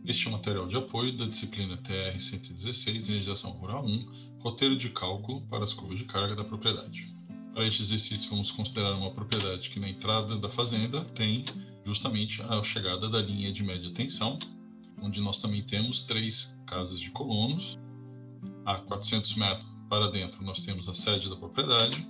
Este é o material de apoio da disciplina TR-116, Energização Rural 1, roteiro de cálculo para as curvas de carga da propriedade. Para este exercício, vamos considerar uma propriedade que na entrada da fazenda tem justamente a chegada da linha de média tensão, onde nós também temos 3 casas de colonos. A 400 metros para dentro nós temos a sede da propriedade,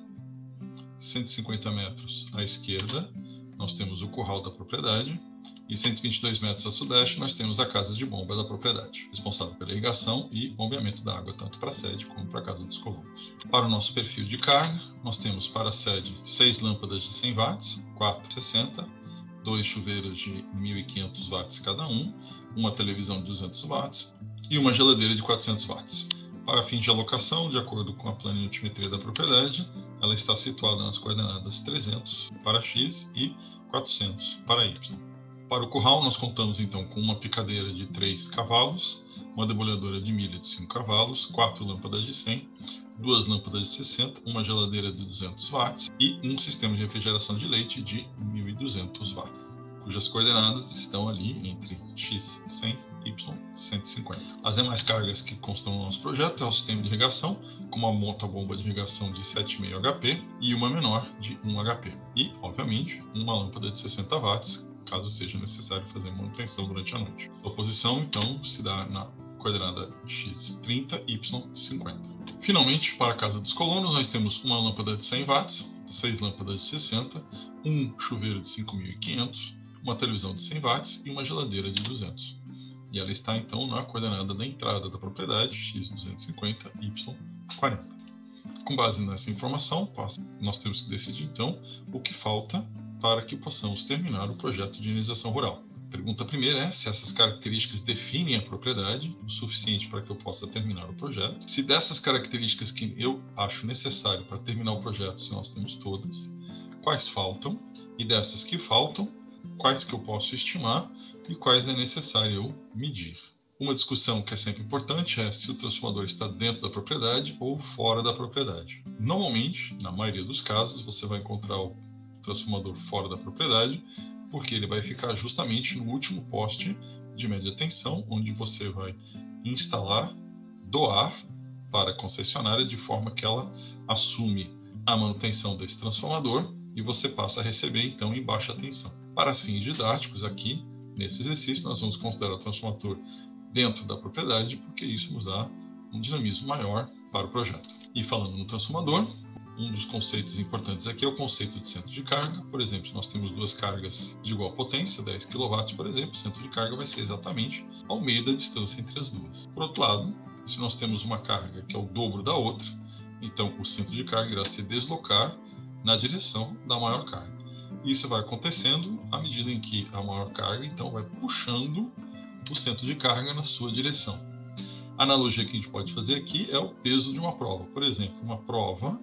150 metros à esquerda nós temos o curral da propriedade, e 122 metros a sudeste nós temos a casa de bomba da propriedade, responsável pela irrigação e bombeamento da água tanto para a sede como para a casa dos colonos. Para o nosso perfil de carga, nós temos para a sede 6 lâmpadas de 100 watts, 4 de 60, 2 chuveiros de 1.500 watts cada um, uma televisão de 200 watts e uma geladeira de 400 watts. Para fins de alocação, de acordo com a planilhometria da propriedade, ela está situada nas coordenadas 300 para X e 400 para Y. Para o curral, nós contamos então com uma picadeira de 3 cavalos, uma debulhadora de milho de 5 cavalos, 4 lâmpadas de 100, 2 lâmpadas de 60, uma geladeira de 200 watts e um sistema de refrigeração de leite de 1.200 watts, cujas coordenadas estão ali entre X 100 e Y 150. As demais cargas que constam no nosso projeto é o sistema de irrigação, com uma moto-bomba de irrigação de 7,5 HP e uma menor de 1 HP. E, obviamente, uma lâmpada de 60 watts, caso seja necessário fazer manutenção durante a noite. A posição, então, se dá na coordenada X30, Y50. Finalmente, para a casa dos colonos, nós temos uma lâmpada de 100 watts, 6 lâmpadas de 60, um chuveiro de 5.500, uma televisão de 100 watts e uma geladeira de 200. E ela está, então, na coordenada da entrada da propriedade, X250, Y40. Com base nessa informação, nós temos que decidir, então, o que falta para que possamos terminar o projeto de energização rural. A pergunta primeira é se essas características definem a propriedade o suficiente para que eu possa terminar o projeto. Se dessas características que eu acho necessário para terminar o projeto, se nós temos todas, quais faltam? E dessas que faltam, quais que eu posso estimar e quais é necessário eu medir. Uma discussão que é sempre importante é se o transformador está dentro da propriedade ou fora da propriedade. Normalmente, na maioria dos casos, você vai encontrar o transformador fora da propriedade, porque ele vai ficar justamente no último poste de média tensão, onde você vai instalar, doar para a concessionária, de forma que ela assume a manutenção desse transformador e você passa a receber, então, em baixa tensão. Para fins didáticos, aqui, nesse exercício, nós vamos considerar o transformador dentro da propriedade, porque isso nos dá um dinamismo maior para o projeto. E falando no transformador, um dos conceitos importantes aqui é o conceito de centro de carga. Por exemplo, se nós temos 2 cargas de igual potência, 10 kW, por exemplo, o centro de carga vai ser exatamente ao meio da distância entre as duas. Por outro lado, se nós temos uma carga que é o dobro da outra, então o centro de carga irá se deslocar na direção da maior carga. Isso vai acontecendo à medida em que a maior carga, então, vai puxando o centro de carga na sua direção. A analogia que a gente pode fazer aqui é o peso de uma prova. Por exemplo, uma prova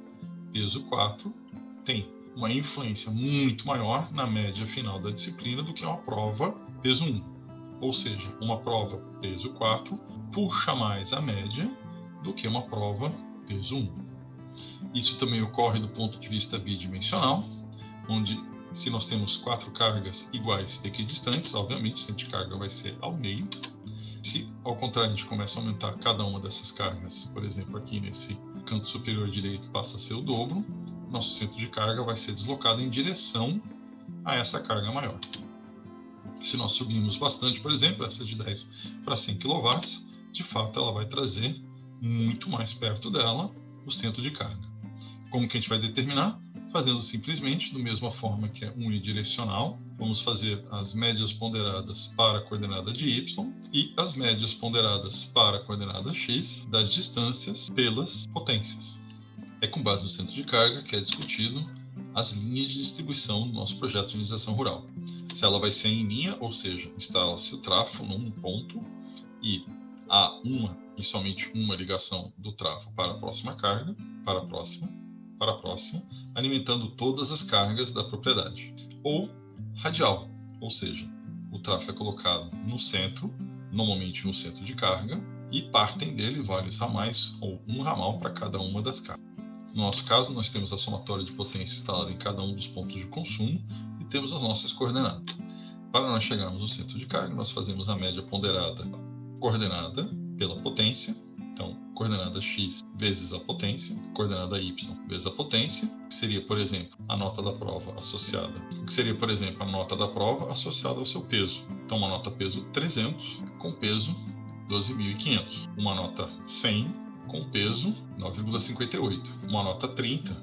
peso 4 tem uma influência muito maior na média final da disciplina do que uma prova peso 1. Ou seja, uma prova peso 4 puxa mais a média do que uma prova peso 1. Isso também ocorre do ponto de vista bidimensional, onde se nós temos 4 cargas iguais e equidistantes, obviamente o centro de carga vai ser ao meio. Se, ao contrário, a gente começa a aumentar cada uma dessas cargas, por exemplo, aqui nesse canto superior direito passa a ser o dobro, nosso centro de carga vai ser deslocado em direção a essa carga maior. Se nós subirmos bastante, por exemplo, essa de 10 para 100 kW, de fato ela vai trazer muito mais perto dela o centro de carga. Como que a gente vai determinar? Fazendo simplesmente da mesma forma que é unidirecional, vamos fazer as médias ponderadas para a coordenada de Y e as médias ponderadas para a coordenada X das distâncias pelas potências. É com base no centro de carga que é discutido as linhas de distribuição do nosso projeto de energização rural. Se ela vai ser em linha, ou seja, instala-se o trafo num ponto e há uma e somente uma ligação do trafo para a próxima carga, para a próxima, alimentando todas as cargas da propriedade. Ou radial, ou seja, o trafo é colocado no centro, normalmente no centro de carga, e partem dele vários ramais, ou um ramal para cada uma das cargas. No nosso caso, nós temos a somatória de potência instalada em cada um dos pontos de consumo e temos as nossas coordenadas. Para nós chegarmos no centro de carga, nós fazemos a média ponderada coordenada pela potência. Então, coordenada x vezes a potência, coordenada y vezes a potência, que seria, por exemplo, a nota da prova associada. Que seria, por exemplo, a nota da prova associada ao seu peso. Então, uma nota peso 300 com peso 12.500. Uma nota 100 com peso 9,58. Uma nota 30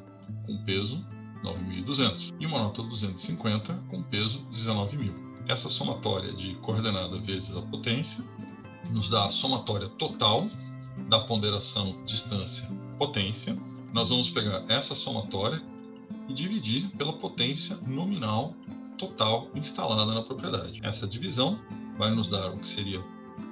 com peso 9.200. E uma nota 250 com peso 19.000. Essa somatória de coordenada vezes a potência nos dá a somatória total da ponderação distância-potência. Nós vamos pegar essa somatória e dividir pela potência nominal total instalada na propriedade. Essa divisão vai nos dar o que seria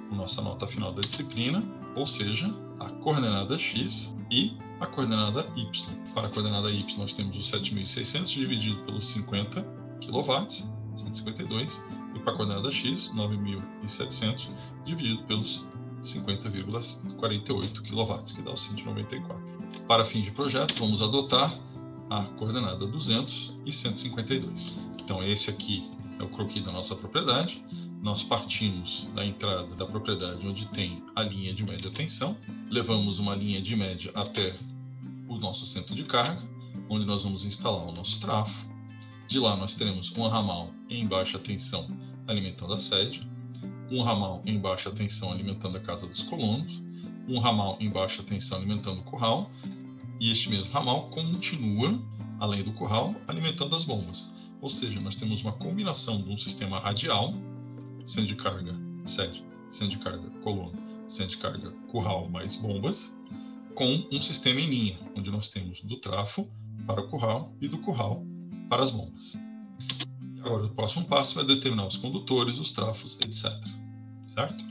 a nossa nota final da disciplina, ou seja, a coordenada x e a coordenada y. Para a coordenada y nós temos o 7.600 dividido pelos 50 kW, 152, e para a coordenada x, 9.700 dividido pelos 50,48 kW, que dá os 194. Para fim de projeto, vamos adotar a coordenada 200 e 152. Então, esse aqui é o croquis da nossa propriedade. Nós partimos da entrada da propriedade onde tem a linha de média tensão, levamos uma linha de média até o nosso centro de carga, onde nós vamos instalar o nosso trafo. De lá nós teremos um ramal em baixa tensão alimentando a sede, um ramal em baixa tensão alimentando a casa dos colonos, um ramal em baixa tensão alimentando o curral, e este mesmo ramal continua, além do curral, alimentando as bombas. Ou seja, nós temos uma combinação de um sistema radial, centro de carga sede, centro de carga colono, centro de carga curral mais bombas, com um sistema em linha, onde nós temos do trafo para o curral e do curral para as bombas. Agora, o próximo passo é determinar os condutores, os trafos, etc. Certo?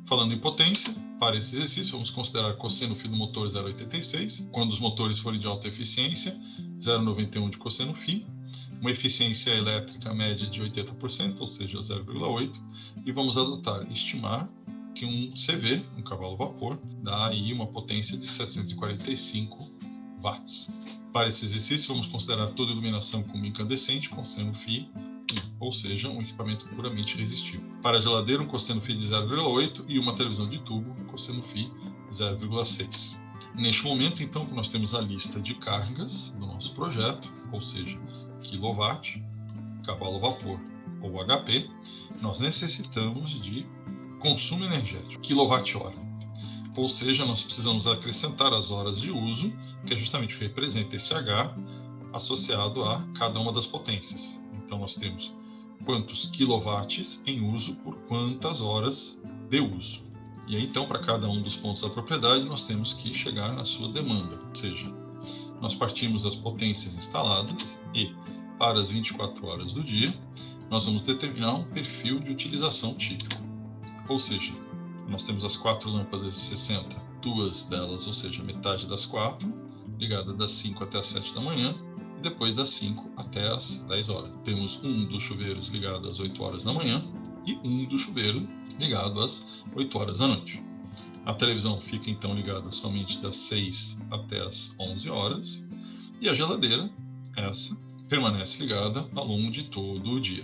Falando em potência, para esse exercício, vamos considerar cosseno φ do motor 0,86, quando os motores forem de alta eficiência, 0,91 de cosseno φ, uma eficiência elétrica média de 80%, ou seja, 0,8, e vamos adotar e estimar que um CV, um cavalo-vapor, dá aí uma potência de 745 watts. Para esse exercício, vamos considerar toda iluminação como incandescente, cosseno φ, ou seja, um equipamento puramente resistível. Para a geladeira, um cosseno φ de 0,8 e uma televisão de tubo, cosseno φ 0,6. Neste momento, então, nós temos a lista de cargas do nosso projeto, ou seja, quilowatt, cavalo-vapor ou HP, nós necessitamos de consumo energético, quilowatt-hora. Ou seja, nós precisamos acrescentar as horas de uso, que é justamente o que representa esse H, associado a cada uma das potências. Então, nós temos quantos quilowatts em uso por quantas horas de uso. E aí, então, para cada um dos pontos da propriedade, nós temos que chegar na sua demanda. Ou seja, nós partimos das potências instaladas e, para as 24 horas do dia, nós vamos determinar um perfil de utilização típico. Ou seja, nós temos as 4 lâmpadas de 60, 2 delas, ou seja, metade das 4, ligadas das 5 até as 7 da manhã, e depois das 5 até as 10 horas. Temos um dos chuveiros ligado às 8 horas da manhã e um do chuveiro ligado às 8 horas da noite. A televisão fica então ligada somente das 6 até as 11 horas e a geladeira, essa, permanece ligada ao longo de todo o dia.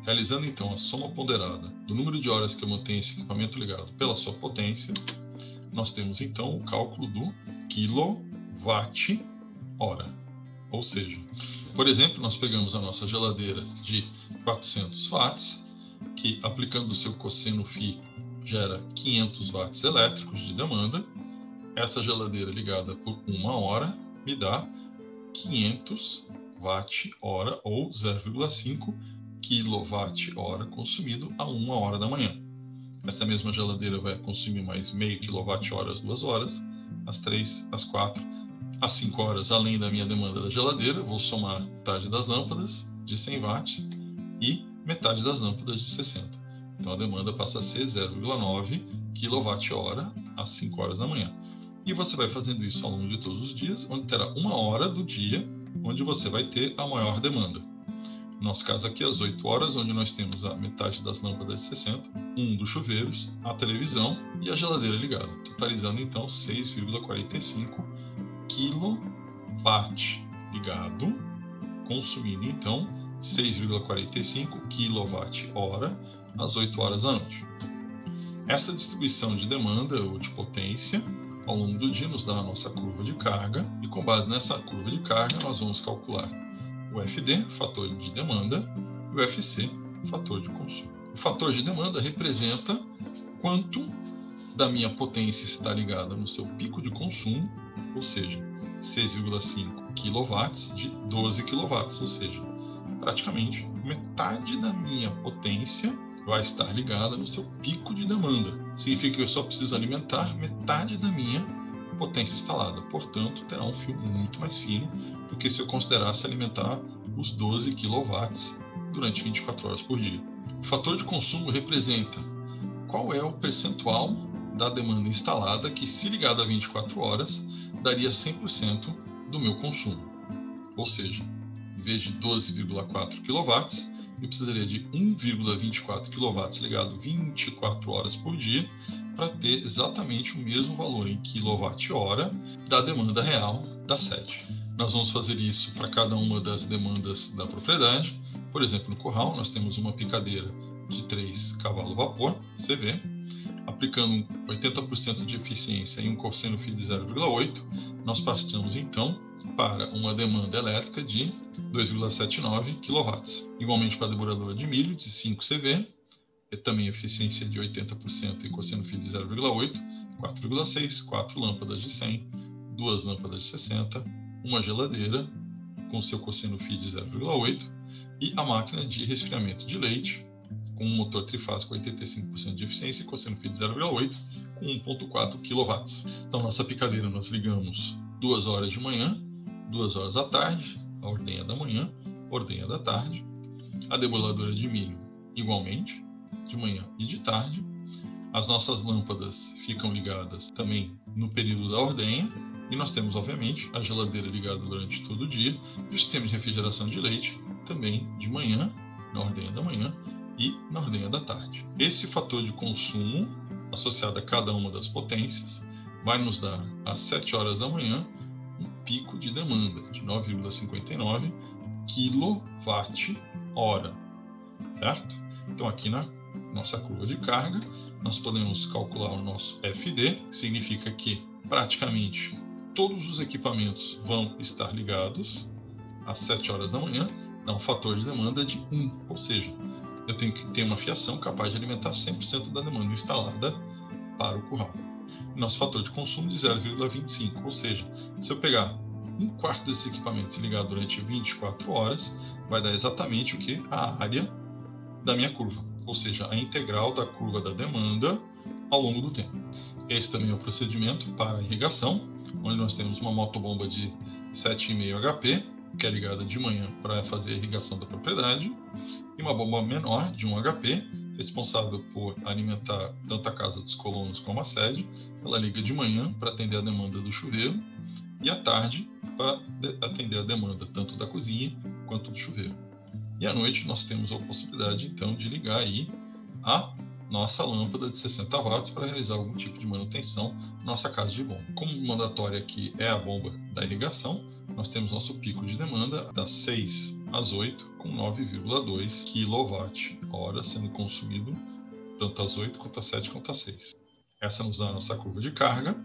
Realizando então a soma ponderada do número de horas que eu mantenho esse equipamento ligado pela sua potência, nós temos então o cálculo do quilowatt-hora. Ou seja, por exemplo, nós pegamos a nossa geladeira de 400 watts, que aplicando o seu cosseno φ gera 500 watts elétricos de demanda. Essa geladeira ligada por 1 hora me dá 500 watt-hora ou 0,5 kWh consumido a 1 hora da manhã. Essa mesma geladeira vai consumir mais meio kWh às 2 horas, às 3, às 4, às 5 horas, além da minha demanda da geladeira, vou somar metade das lâmpadas de 100 watts e metade das lâmpadas de 60. Então a demanda passa a ser 0,9 kWh às 5 horas da manhã. E você vai fazendo isso ao longo de todos os dias, onde terá 1 hora do dia onde você vai ter a maior demanda. No nosso caso aqui, às 8 horas, onde nós temos a metade das lâmpadas de 60, um dos chuveiros, a televisão e a geladeira ligada, totalizando então 6,45 kW ligado, consumindo então 6,45 kWh às 8 horas da noite. Essa distribuição de demanda ou de potência ao longo do dia nos dá a nossa curva de carga, e com base nessa curva de carga nós vamos calcular o FD, fator de demanda, e o FC, fator de consumo. O fator de demanda representa quanto da minha potência está ligada no seu pico de consumo, ou seja, 6,5 kW de 12 kW, ou seja, praticamente metade da minha potência vai estar ligada no seu pico de demanda. Significa que eu só preciso alimentar metade da minha potência instalada. Portanto, terá um fio muito mais fino do que se eu considerasse alimentar os 12 kW durante 24 horas por dia. O fator de consumo representa qual é o percentual da demanda instalada que, se ligada a 24 horas, daria 100% do meu consumo. Ou seja, em vez de 12,4 kW, eu precisaria de 1,24 kW ligado 24 horas por dia para ter exatamente o mesmo valor em kWh da demanda real da sede. Nós vamos fazer isso para cada uma das demandas da propriedade. Por exemplo, no curral nós temos uma picadeira de 3 cavalos vapor, CV, aplicando 80% de eficiência em um cosseno FII de 0,8, nós passamos então para uma demanda elétrica de 2,79 kW. Igualmente para a depuradora de milho de 5 CV, e também eficiência de 80% em cosseno FII de 0,8, 4,6, 4 lâmpadas de 100, 2 lâmpadas de 60, uma geladeira com seu cosseno FII de 0,8 e a máquina de resfriamento de leite com um motor trifásico com 85% de eficiência e cosseno FII de 0,8 com 1,4 kW. Então, nossa picadeira nós ligamos 2 horas de manhã, 2 horas à tarde, a ordenha da manhã, ordenha da tarde, a deboladora de milho igualmente, de manhã e de tarde. As nossas lâmpadas ficam ligadas também no período da ordenha, e nós temos, obviamente, a geladeira ligada durante todo o dia e o sistema de refrigeração de leite também de manhã, na ordenha da manhã e na ordenha da tarde. Esse fator de consumo, associado a cada uma das potências, vai nos dar, às 7 horas da manhã, um pico de demanda de 9,59 kWh, certo? Então, aqui na nossa curva de carga, nós podemos calcular o nosso FD, que significa que praticamente todos os equipamentos vão estar ligados às 7 horas da manhã, dá um fator de demanda de 1, ou seja, eu tenho que ter uma fiação capaz de alimentar 100% da demanda instalada para o curral. Nosso fator de consumo de 0,25, ou seja, se eu pegar um quarto desses equipamentos e ligar durante 24 horas, vai dar exatamente o que? A área da minha curva, ou seja, a integral da curva da demanda ao longo do tempo. Esse também é o procedimento para irrigação, onde nós temos uma motobomba de 7,5 HP, que é ligada de manhã para fazer a irrigação da propriedade, e uma bomba menor de 1 HP, responsável por alimentar tanto a casa dos colonos como a sede. Ela liga de manhã para atender a demanda do chuveiro e à tarde para atender a demanda tanto da cozinha quanto do chuveiro. E à noite nós temos a possibilidade então de ligar aí a nossa lâmpada de 60 watts para realizar algum tipo de manutenção na nossa casa de bomba. Como mandatória aqui é a bomba da irrigação, nós temos nosso pico de demanda das 6 às 8 com 9,2 kWh sendo consumido tanto às 8 quanto às 7 quanto às 6. Essa nos dá a nossa curva de carga,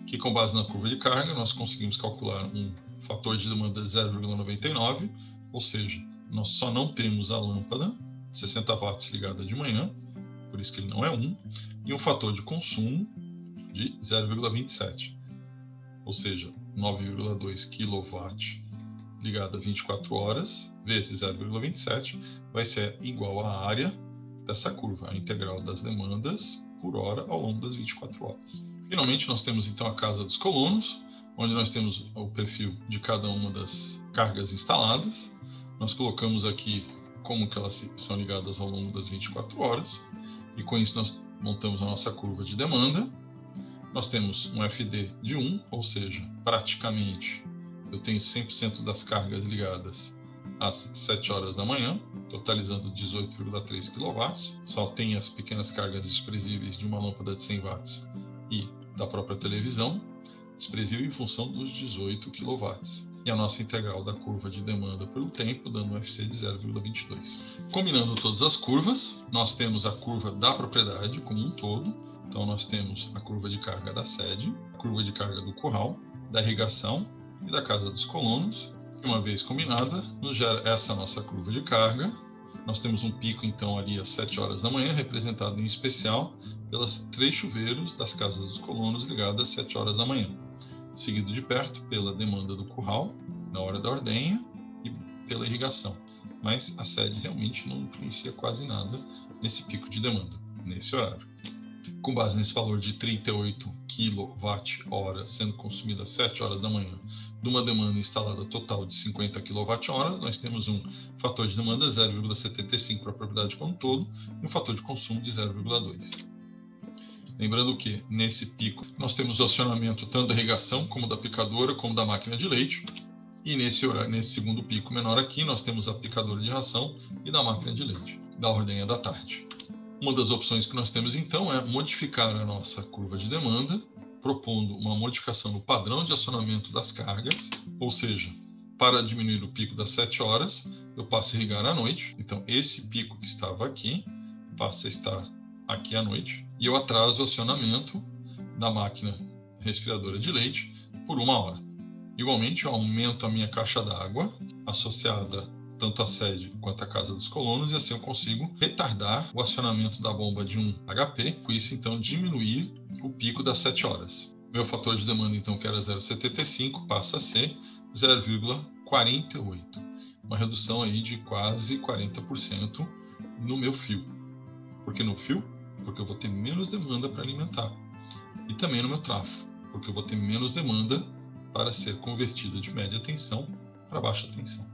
que com base na curva de carga nós conseguimos calcular um fator de demanda de 0,99, ou seja, nós só não temos a lâmpada de 60 watts ligada de manhã, por isso que ele não é 1, e um fator de consumo de 0,27, ou seja, 9,2 kW ligado a 24 horas vezes 0,27 vai ser igual à área dessa curva, a integral das demandas por hora ao longo das 24 horas. Finalmente, nós temos então a casa dos colonos, onde nós temos o perfil de cada uma das cargas instaladas. Nós colocamos aqui como que elas são ligadas ao longo das 24 horas, e com isso nós montamos a nossa curva de demanda. Nós temos um FD de 1, ou seja, praticamente eu tenho 100% das cargas ligadas às 7 horas da manhã, totalizando 18,3 kW. Só tem as pequenas cargas desprezíveis de uma lâmpada de 100 watts e da própria televisão, desprezível em função dos 18 kW. e a nossa integral da curva de demanda pelo tempo, dando um FC de 0,22. Combinando todas as curvas, nós temos a curva da propriedade como um todo. Então, nós temos a curva de carga da sede, a curva de carga do curral, da irrigação e da casa dos colonos. E uma vez combinada, nos gera essa nossa curva de carga. Nós temos um pico, então, ali às 7 horas da manhã, representado em especial pelas 3 chuveiros das casas dos colonos ligadas às 7 horas da manhã, seguido de perto pela demanda do curral, na hora da ordenha, e pela irrigação. Mas a sede realmente não influencia quase nada nesse pico de demanda, nesse horário. Com base nesse valor de 38 kWh sendo consumido às 7 horas da manhã, de uma demanda instalada total de 50 kWh, nós temos um fator de demanda 0,75 para a propriedade como um todo e um fator de consumo de 0,2. Lembrando que, nesse pico, nós temos o acionamento tanto da irrigação, como da picadora, como da máquina de leite. E nesse segundo pico menor aqui, nós temos a picadora de ração e da máquina de leite, da ordenha da tarde. Uma das opções que nós temos, então, é modificar a nossa curva de demanda, propondo uma modificação no padrão de acionamento das cargas, ou seja, para diminuir o pico das 7 horas, eu passo a irrigar à noite. Então, esse pico que estava aqui passa a estar aqui à noite, e eu atraso o acionamento da máquina resfriadora de leite por 1 hora. Igualmente, eu aumento a minha caixa d'água, associada tanto à sede quanto à casa dos colonos, e assim eu consigo retardar o acionamento da bomba de 1 HP, com isso, então, diminuir o pico das 7 horas. Meu fator de demanda, então, que era 0,75, passa a ser 0,48. Uma redução aí de quase 40% no meu fio. Por que no fio? Porque eu vou ter menos demanda para alimentar. E também no meu trafo, porque eu vou ter menos demanda para ser convertida de média tensão para baixa tensão.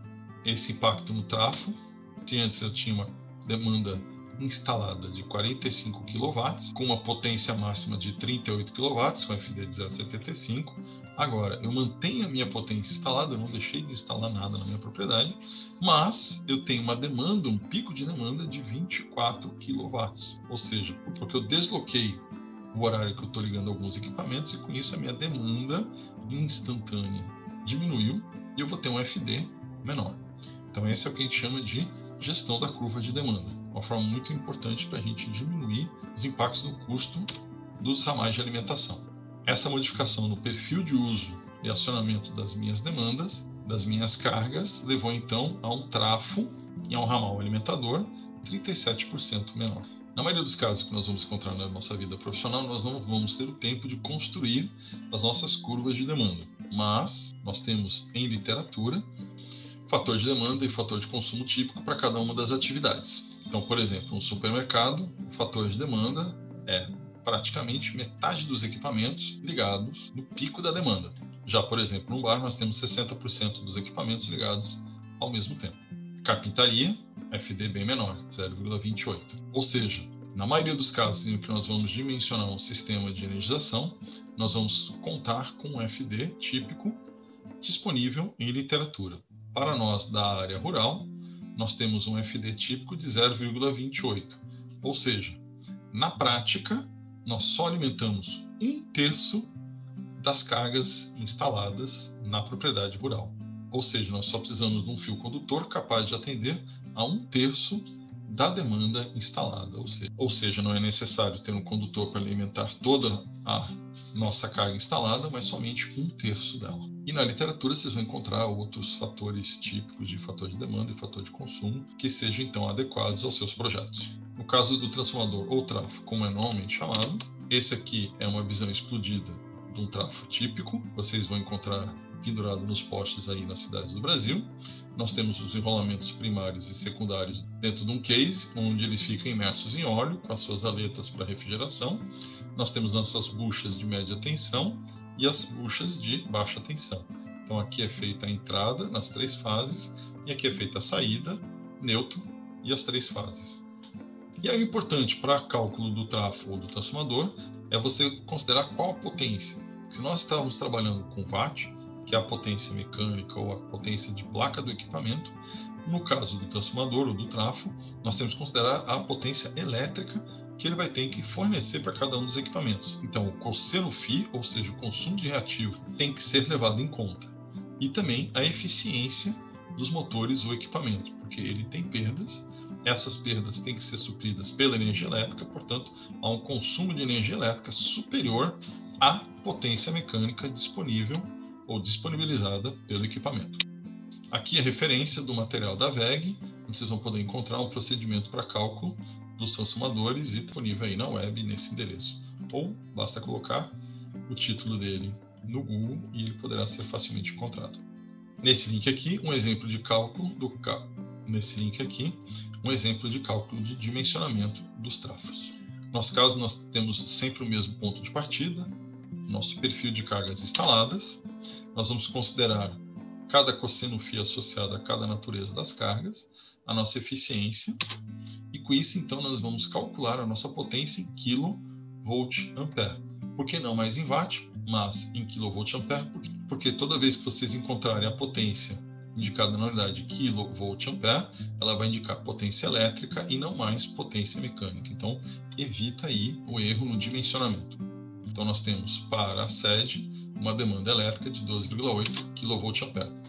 Esse impacto no trafo, se antes eu tinha uma demanda instalada de 45 kW, com uma potência máxima de 38 kW, com FD de 0,75, agora eu mantenho a minha potência instalada, eu não deixei de instalar nada na minha propriedade, mas eu tenho uma demanda, um pico de demanda de 24 kW, ou seja, porque eu desloquei o horário que eu estou ligando alguns equipamentos e com isso a minha demanda instantânea diminuiu e eu vou ter um FD menor. Então esse é o que a gente chama de gestão da curva de demanda, uma forma muito importante para a gente diminuir os impactos no custo dos ramais de alimentação. Essa modificação no perfil de uso e acionamento das minhas demandas, das minhas cargas, levou então a um trafo e a um ramal alimentador 37% menor. Na maioria dos casos que nós vamos encontrar na nossa vida profissional, nós não vamos ter o tempo de construir as nossas curvas de demanda, mas nós temos em literatura fator de demanda e fator de consumo típico para cada uma das atividades. Então, por exemplo, no supermercado, o fator de demanda é praticamente metade dos equipamentos ligados no pico da demanda. Já, por exemplo, no bar, nós temos 60% dos equipamentos ligados ao mesmo tempo. Carpintaria, FD bem menor, 0,28. Ou seja, na maioria dos casos em que nós vamos dimensionar um sistema de energização, nós vamos contar com um FD típico disponível em literatura. Para nós da área rural, nós temos um FD típico de 0,28. Ou seja, na prática, nós só alimentamos 1/3 das cargas instaladas na propriedade rural. Ou seja, nós só precisamos de um fio condutor capaz de atender a 1/3 da demanda instalada. Ou seja, não é necessário ter um condutor para alimentar toda a nossa carga instalada, mas somente 1/3 dela. E na literatura vocês vão encontrar outros fatores típicos de fator de demanda e fator de consumo que sejam então adequados aos seus projetos. No caso do transformador ou trafo, como é normalmente chamado, esse aqui é uma visão explodida de um trafo típico. Vocês vão encontrar pendurado nos postes aí nas cidades do Brasil. Nós temos os enrolamentos primários e secundários dentro de um case, onde eles ficam imersos em óleo, com as suas aletas para refrigeração. Nós temos nossas buchas de média tensão e as buchas de baixa tensão. Então aqui é feita a entrada nas 3 fases e aqui é feita a saída, neutro e as 3 fases. E aí o importante para cálculo do trafo ou do transformador é você considerar qual a potência. Se nós estamos trabalhando com watt, que é a potência mecânica ou a potência de placa do equipamento, no caso do transformador ou do trafo, nós temos que considerar a potência elétrica que ele vai ter que fornecer para cada um dos equipamentos. Então, o cosseno Φ, ou seja, o consumo de reativo, tem que ser levado em conta. e também a eficiência dos motores ou equipamentos, porque ele tem perdas, essas perdas têm que ser supridas pela energia elétrica, portanto, há um consumo de energia elétrica superior à potência mecânica disponível ou disponibilizada pelo equipamento. Aqui a referência do material da WEG, onde vocês vão poder encontrar um procedimento para cálculo dos transformadores e disponível aí na web nesse endereço. Ou basta colocar o título dele no Google e ele poderá ser facilmente encontrado. Nesse link aqui, um exemplo de cálculo de dimensionamento dos trafos. No nosso caso, nós temos sempre o mesmo ponto de partida, nosso perfil de cargas instaladas. Nós vamos considerar cada cosseno φ associado a cada natureza das cargas, a nossa eficiência, e com isso, então, nós vamos calcular a nossa potência em kVA. Por que não mais em watt, mas em kVA? Porque toda vez que vocês encontrarem a potência indicada na unidade kVA, ela vai indicar potência elétrica e não mais potência mecânica. Então, evita aí o erro no dimensionamento. Então, nós temos para a sede uma demanda elétrica de 12,8 kVA.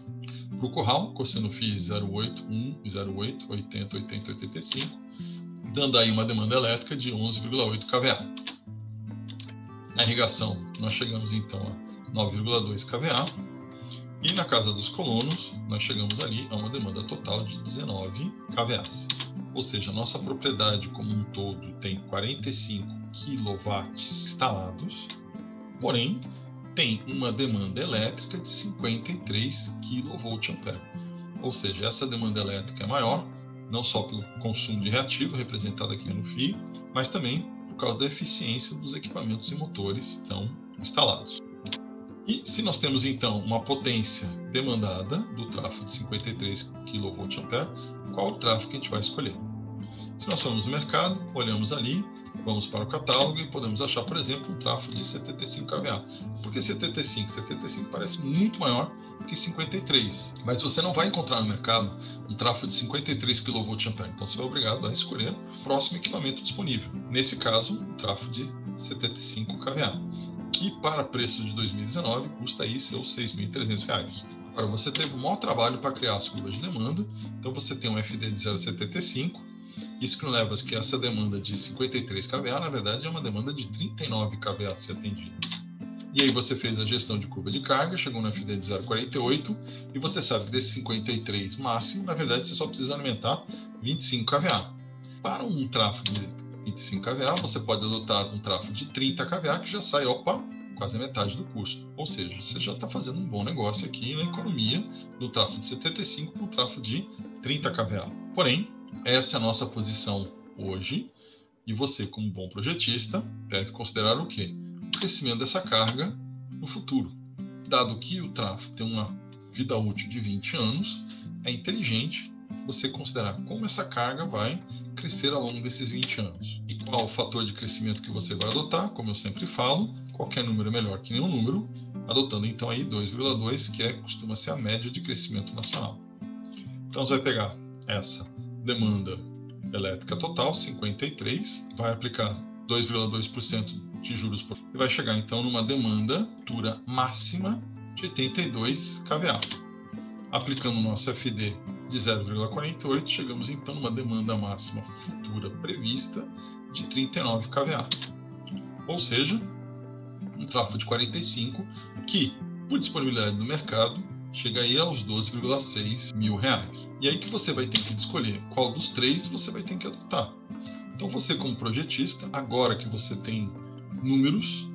Para o curral, cosseno φ 0,8, 1, 0,8, 80, 80, 85, dando aí uma demanda elétrica de 11,8 kVA. Na irrigação, nós chegamos então a 9,2 kVA. E na casa dos colonos, nós chegamos ali a uma demanda total de 19 kVA. Ou seja, a nossa propriedade como um todo tem 45 kW instalados, porém tem uma demanda elétrica de 53 kVA. Ou seja, essa demanda elétrica é maior, não só pelo consumo de reativo, representado aqui no FI, mas também por causa da eficiência dos equipamentos e motores que são instalados. E se nós temos então uma potência demandada do trafo de 53 kVA, qual o trafo que a gente vai escolher? Se nós formos no mercado, olhamos ali, vamos para o catálogo e podemos achar, por exemplo, um trafo de 75 kVA. Por que 75? 75 parece muito maior que 53, mas você não vai encontrar no mercado um trafo de 53 kVA. Então você é obrigado a escolher o próximo equipamento disponível. Nesse caso, um trafo de 75 kVA, que para preço de 2019 custa aí seus R$ 6.300. Agora, você teve um maior trabalho para criar as curvas de demanda, então você tem um FD de 0,75, isso que nos leva a que essa demanda de 53 kVA, na verdade, é uma demanda de 39 kVA a ser atendida. E aí você fez a gestão de curva de carga, chegou no FD de 0,48, e você sabe que desse 53 máximo, na verdade, você só precisa alimentar 25 kVA. Para um trafo de 25 kVA, você pode adotar um trafo de 30 kVA, que já sai, quase a metade do custo. Ou seja, você já está fazendo um bom negócio aqui na economia do trafo de 75 para o trafo de 30 kVA. Porém, essa é a nossa posição hoje, e você, como bom projetista, deve considerar o quê? O crescimento dessa carga no futuro. Dado que o trafo tem uma vida útil de 20 anos, é inteligente você considerar como essa carga vai crescer ao longo desses 20 anos. E qual o fator de crescimento que você vai adotar, como eu sempre falo, qualquer número é melhor que nenhum número, adotando então aí 2,2, que costuma ser a média de crescimento nacional. Então você vai pegar essa demanda elétrica total, 53, vai aplicar 2,2% de juros e vai chegar então numa demanda futura máxima de 82 kVA. Aplicando o nosso FD de 0,48, chegamos então numa demanda máxima futura prevista de 39 kVA. Ou seja, um trafo de 45 que, por disponibilidade do mercado, chega aí aos 12,6 mil reais. E aí que você vai ter que escolher qual dos três você vai ter que adotar. Então você, como projetista, agora que você tem números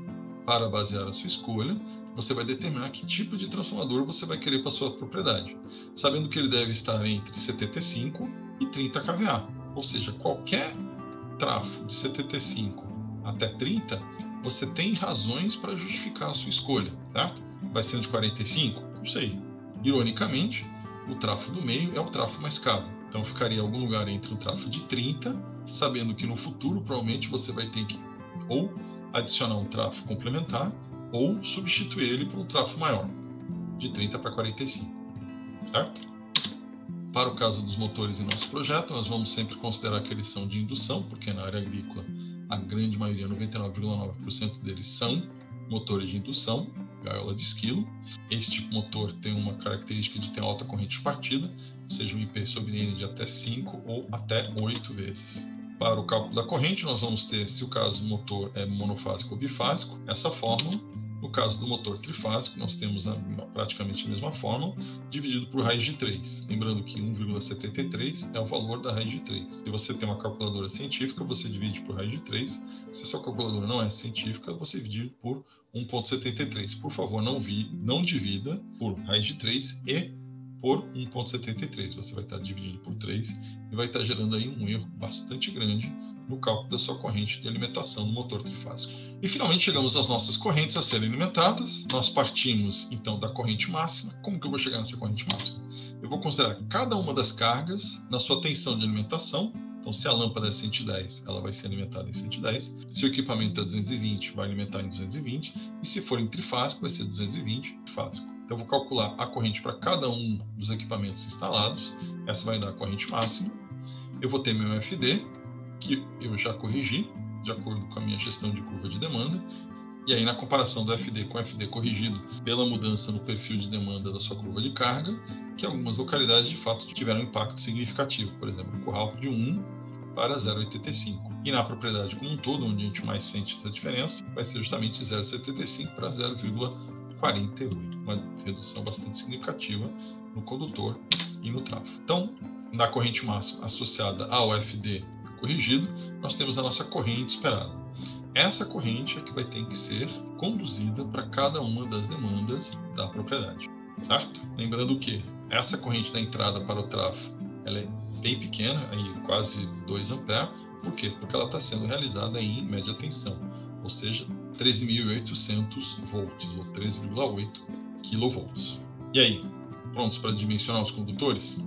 para basear a sua escolha, você vai determinar que tipo de transformador você vai querer para a sua propriedade, sabendo que ele deve estar entre 75 e 30 kVA. Ou seja, qualquer trafo de 75 até 30, você tem razões para justificar a sua escolha, certo? Vai sendo de 45? Não sei. Ironicamente, o trafo do meio é o trafo mais caro. Então ficaria em algum lugar entre o trafo de 30, sabendo que no futuro provavelmente você vai ter que ou adicionar um trafo complementar ou substituir ele por um trafo maior, de 30 para 45, certo? Para o caso dos motores em nosso projeto, nós vamos sempre considerar que eles são de indução, porque na área agrícola a grande maioria, 99,9% deles são motores de indução, gaiola de esquilo. Esse tipo de motor tem uma característica de ter alta corrente de partida, ou seja, um IP sobre N de até 5 ou até 8 vezes. Para o cálculo da corrente, nós vamos ter, se o caso do motor é monofásico ou bifásico, essa fórmula. No caso do motor trifásico, nós temos praticamente a mesma fórmula, dividido por raiz de 3. Lembrando que 1,73 é o valor da raiz de 3. Se você tem uma calculadora científica, você divide por raiz de 3. Se a sua calculadora não é científica, você divide por 1,73. Por favor, não divida por raiz de 3 e por 1,73. Você vai estar dividindo por 3 e vai estar gerando aí um erro bastante grande no cálculo da sua corrente de alimentação do motor trifásico. E finalmente chegamos às nossas correntes a serem alimentadas. Nós partimos então da corrente máxima. Como que eu vou chegar nessa corrente máxima? Eu vou considerar cada uma das cargas na sua tensão de alimentação. Então, se a lâmpada é 110, ela vai ser alimentada em 110. Se o equipamento é 220, vai alimentar em 220. E se for em trifásico, vai ser 220 trifásico. Então, eu vou calcular a corrente para cada um dos equipamentos instalados. Essa vai dar a corrente máxima. Eu vou ter meu FD, que eu já corrigi, de acordo com a minha gestão de curva de demanda. E aí, na comparação do FD com o FD corrigido pela mudança no perfil de demanda da sua curva de carga, que algumas localidades, de fato, tiveram um impacto significativo. Por exemplo, o curral de 1 para 0,85. E na propriedade como um todo, onde a gente mais sente essa diferença, vai ser justamente 0,75 para 0,48. Uma redução bastante significativa no condutor e no trafo. Então, na corrente máxima associada ao FD corrigido, nós temos a nossa corrente esperada. Essa corrente é que vai ter que ser conduzida para cada uma das demandas da propriedade, certo? Lembrando que essa corrente da entrada para o trafo, ela é bem pequena, aí quase 2 A. Por quê? Porque ela está sendo realizada em média tensão, ou seja, 13.800 volts, ou 13,8 kV. E aí, prontos para dimensionar os condutores?